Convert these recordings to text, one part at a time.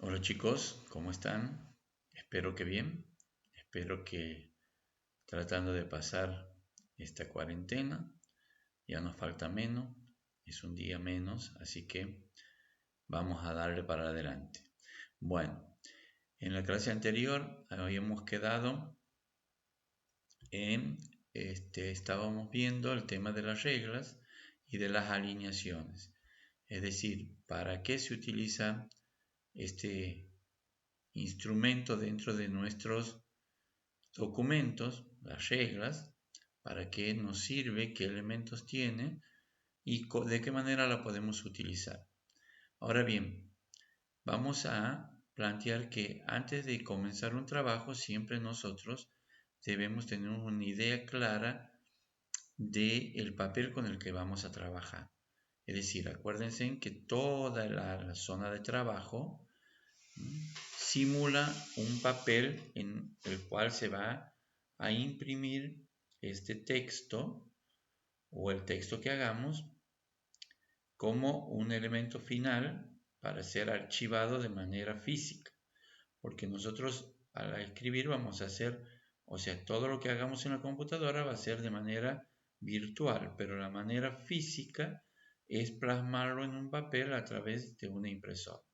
Hola chicos, ¿cómo están? Espero que bien. Espero que tratando de pasar esta cuarentena, ya nos falta menos, es un día menos, así que vamos a darle para adelante. Bueno, en la clase anterior habíamos quedado en, estábamos viendo el tema de las reglas y de las alineaciones. Es decir, ¿para qué se utiliza este instrumento dentro de nuestros documentos, las reglas, para qué nos sirve, qué elementos tiene y de qué manera la podemos utilizar? Ahora bien, vamos a plantear que antes de comenzar un trabajo, siempre nosotros debemos tener una idea clara del papel con el que vamos a trabajar. Es decir, acuérdense que toda la zona de trabajo simula un papel en el cual se va a imprimir este texto o el texto que hagamos como un elemento final para ser archivado de manera física, porque nosotros al escribir vamos a hacer, o sea, todo lo que hagamos en la computadora va a ser de manera virtual, pero la manera física es plasmarlo en un papel a través de una impresora.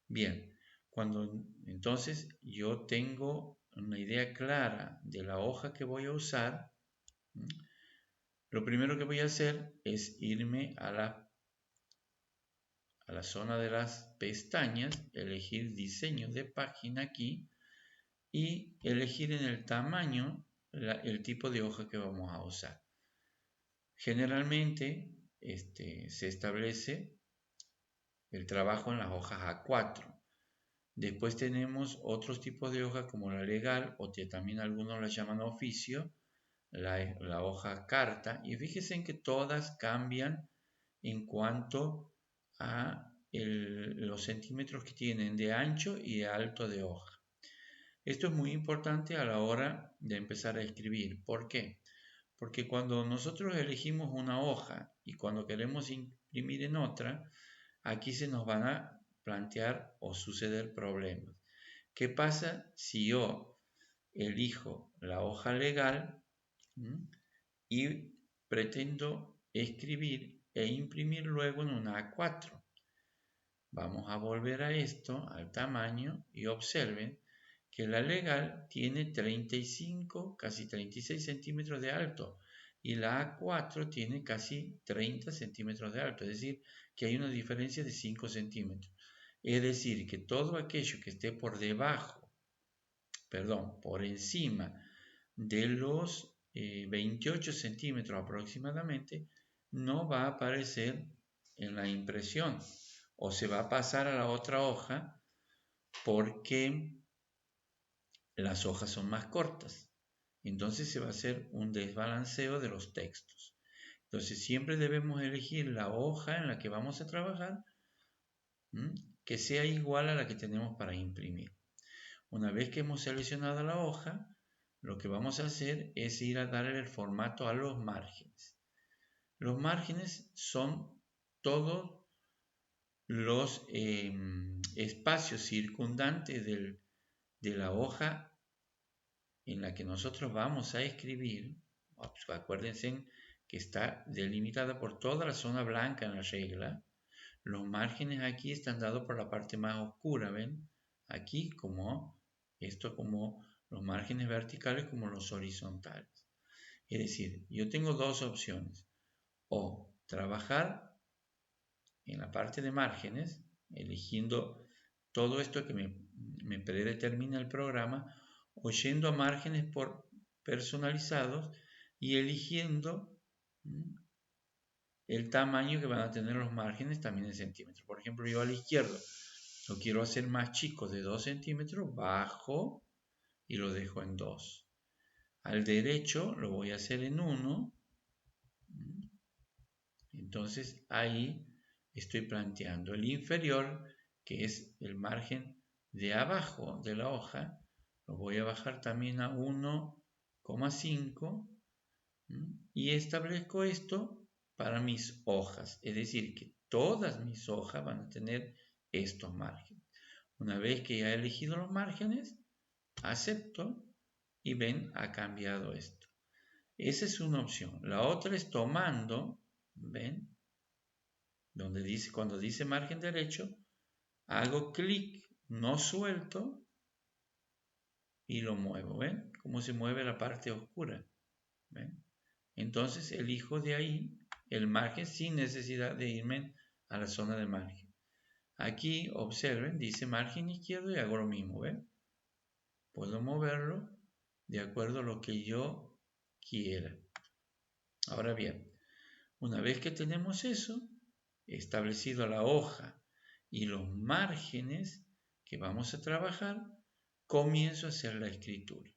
Bien, cuando entonces yo tengo una idea clara de la hoja que voy a usar, lo primero que voy a hacer es irme a la zona de las pestañas, elegir diseño de página aquí y elegir en el tamaño el tipo de hoja que vamos a usar. Generalmente se establece el trabajo en las hojas A4. Después tenemos otros tipos de hojas como la legal o que también algunos la llaman oficio, la hoja carta, y fíjense en que todas cambian en cuanto a los centímetros que tienen de ancho y de alto de hoja. Esto es muy importante a la hora de empezar a escribir. ¿Por qué? Porque cuando nosotros elegimos una hoja y cuando queremos imprimir en otra, aquí se nos van a plantear o suceder problemas. ¿Qué pasa si yo elijo la hoja legal y pretendo escribir e imprimir luego en una A4? Vamos a volver a esto, al tamaño, y observen que la legal tiene 35, casi 36 centímetros de alto y la A4 tiene casi 30 centímetros de alto, es decir, que hay una diferencia de 5 centímetros. Es decir, que todo aquello que esté por debajo, perdón, por encima de los 28 centímetros aproximadamente, no va a aparecer en la impresión o se va a pasar a la otra hoja porque las hojas son más cortas. Entonces se va a hacer un desbalanceo de los textos. Entonces siempre debemos elegir la hoja en la que vamos a trabajar que sea igual a la que tenemos para imprimir. Una vez que hemos seleccionado la hoja, lo que vamos a hacer es ir a darle el formato a los márgenes. Los márgenes son todos los espacios circundantes de la hoja en la que nosotros vamos a escribir. Acuérdense que está delimitada por toda la zona blanca en la regla. Los márgenes aquí están dados por la parte más oscura, ¿ven? Aquí como los márgenes verticales como los horizontales. Es decir, yo tengo dos opciones. O trabajar en la parte de márgenes, eligiendo todo esto que me predetermina el programa, o yendo a márgenes personalizados y eligiendo el tamaño que van a tener los márgenes también en centímetros. Por ejemplo, yo a la izquierda lo quiero hacer más chico de 2 centímetros, bajo y lo dejo en 2. Al derecho lo voy a hacer en 1. Entonces ahí estoy planteando el inferior, que es el margen de abajo de la hoja, lo voy a bajar también a 1,5 y establezco esto para mis hojas, es decir, que todas mis hojas van a tener estos márgenes. Una vez que ya he elegido los márgenes, acepto y ven, ha cambiado esto. Esa es una opción. La otra es tomando, ven, donde dice, cuando dice margen derecho, hago clic, no suelto y lo muevo, ¿ven? Cómo se mueve la parte oscura, ¿ven? Entonces elijo de ahí el margen sin necesidad de irme a la zona de margen. Aquí observen, dice margen izquierdo y hago lo mismo, ¿ven? Puedo moverlo de acuerdo a lo que yo quiera. Ahora bien, una vez que tenemos eso, establecido la hoja y los márgenes que vamos a trabajar, comienzo a hacer la escritura.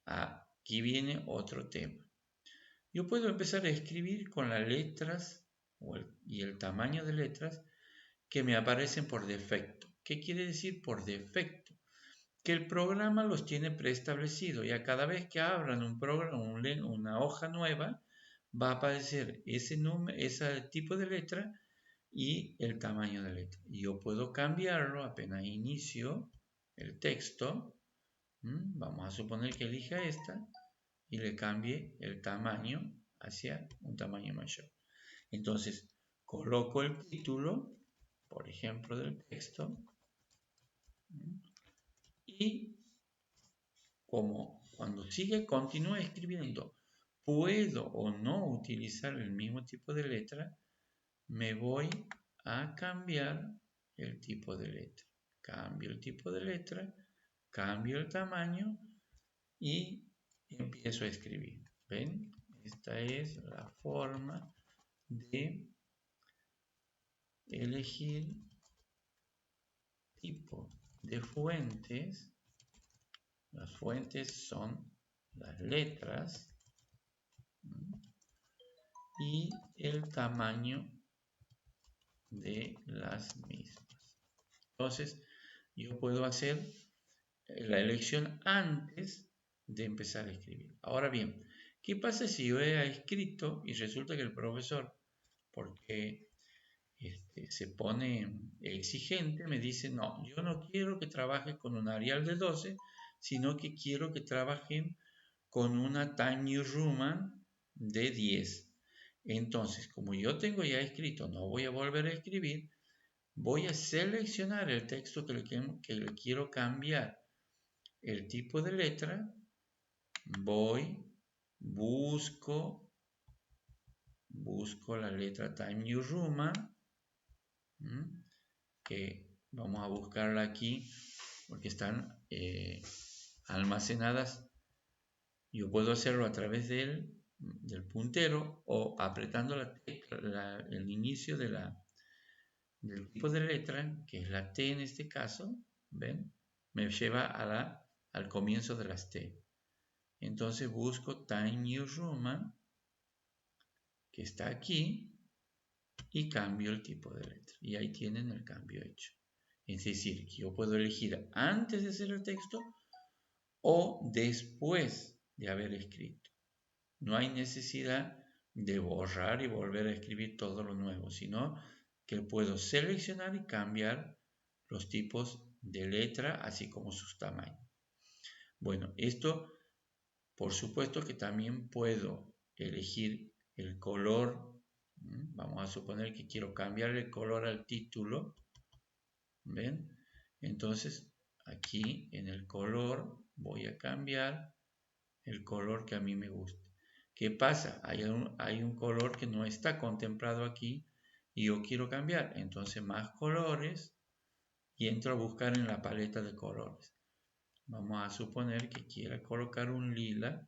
Aquí viene otro tema. Yo puedo empezar a escribir con las letras y el tamaño de letras que me aparecen por defecto. ¿Qué quiere decir por defecto? Que el programa los tiene preestablecidos. Ya cada vez que abran un programa, una hoja nueva, va a aparecer ese tipo de letra y el tamaño de letra. Y yo puedo cambiarlo apenas inicio el texto. Vamos a suponer que elija esta y le cambie el tamaño hacia un tamaño mayor. Entonces, coloco el título, por ejemplo, del texto y como cuando continúa escribiendo, puedo o no utilizar el mismo tipo de letra, me voy a cambiar el tipo de letra. Cambio el tipo de letra, cambio el tamaño y empiezo a escribir. ¿Ven? Esta es la forma de elegir tipo de fuentes. Las fuentes son las letras y el tamaño de las mismas. Entonces, yo puedo hacer la elección antes de empezar a escribir. Ahora bien, ¿qué pasa si yo he escrito y resulta que el profesor, porque se pone exigente, me dice, no, yo no quiero que trabajes con un Arial de 12, sino que quiero que trabajen con una Time New Roman de 10. Entonces, como yo tengo ya escrito, no voy a volver a escribir, voy a seleccionar el texto que le quiero cambiar el tipo de letra, busco la letra Time New Roman, que vamos a buscarla aquí porque están almacenadas. Yo puedo hacerlo a través del puntero o apretando el inicio del tipo de letra, que es la T en este caso, ¿ven? Me lleva al comienzo de las T. Entonces busco Time New Roman, que está aquí, y cambio el tipo de letra. Y ahí tienen el cambio hecho. Es decir, que yo puedo elegir antes de hacer el texto o después de haber escrito. No hay necesidad de borrar y volver a escribir todo lo nuevo, sino que puedo seleccionar y cambiar los tipos de letra, así como sus tamaños. Bueno, esto por supuesto que también puedo elegir el color. Vamos a suponer que quiero cambiar el color al título. ¿Ven? Entonces, aquí en el color voy a cambiar el color que a mí me gusta. ¿Qué pasa? Hay un color que no está contemplado aquí y yo quiero cambiar. Entonces, más colores y entro a buscar en la paleta de colores. Vamos a suponer que quiera colocar un lila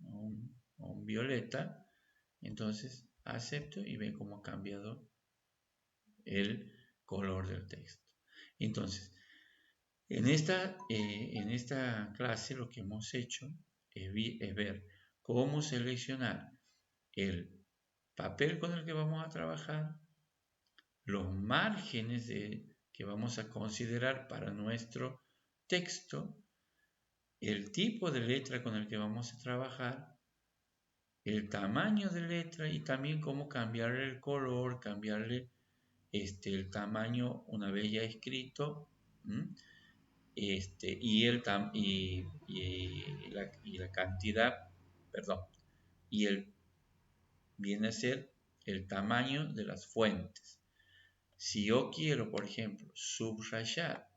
o un violeta. Entonces, acepto y ve cómo ha cambiado el color del texto. Entonces, en esta clase lo que hemos hecho es ver cómo seleccionar el papel con el que vamos a trabajar, los márgenes que vamos a considerar para nuestro texto, el tipo de letra con el que vamos a trabajar, el tamaño de letra y también cómo cambiarle el color, cambiarle el tamaño una vez ya escrito, y la cantidad, perdón, y viene a ser el tamaño de las fuentes. Si yo quiero, por ejemplo, subrayar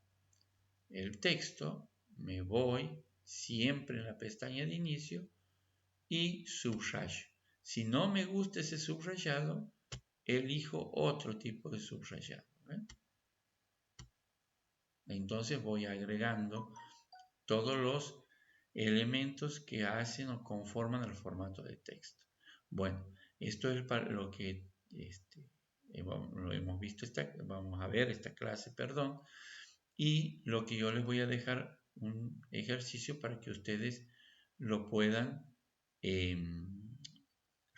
el texto, me voy siempre en la pestaña de inicio y subrayo. Si no me gusta ese subrayado, elijo otro tipo de subrayado. Entonces voy agregando todos los elementos que hacen o conforman el formato de texto. Bueno, esto es para lo que lo hemos visto, vamos a ver esta clase, perdón, y lo que yo les voy a dejar un ejercicio para que ustedes lo puedan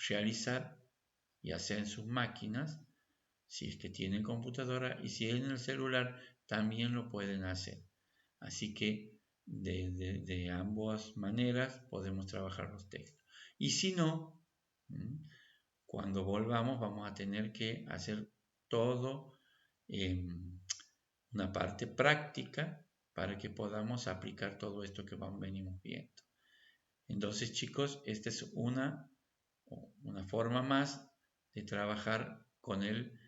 realizar, ya sea en sus máquinas, si es que tienen computadora, y si es en el celular, también lo pueden hacer. Así que de ambas maneras podemos trabajar los textos. Y si no, cuando volvamos vamos a tener que hacer todo una parte práctica para que podamos aplicar todo esto que venimos viendo. Entonces, chicos, esta es una forma más de trabajar con el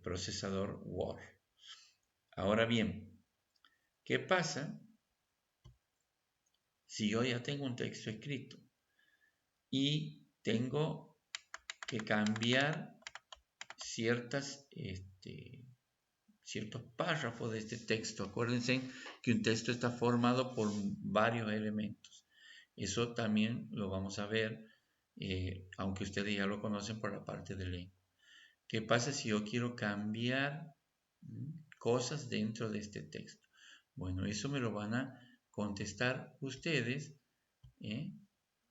procesador Word. Ahora bien, ¿qué pasa si yo ya tengo un texto escrito y tengo que cambiar ciertos párrafos de este texto? Acuérdense que un texto está formado por varios elementos. Eso también lo vamos a ver, aunque ustedes ya lo conocen por la parte de lengua. ¿Qué pasa si yo quiero cambiar cosas dentro de este texto? Bueno, eso me lo van a contestar ustedes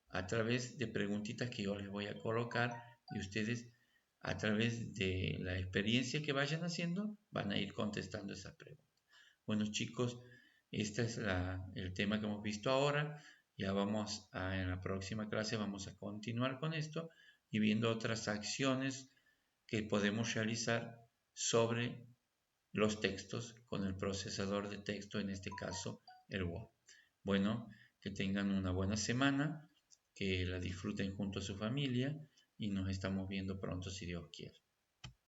a través de preguntitas que yo les voy a colocar, y ustedes, a través de la experiencia que vayan haciendo, van a ir contestando esas preguntas. Bueno, chicos, este es el tema que hemos visto ahora. Ya en la próxima clase vamos a continuar con esto y viendo otras acciones que podemos realizar sobre los textos con el procesador de texto, en este caso el Word. Bueno, que tengan una buena semana, que la disfruten junto a su familia y nos estamos viendo pronto si Dios quiere.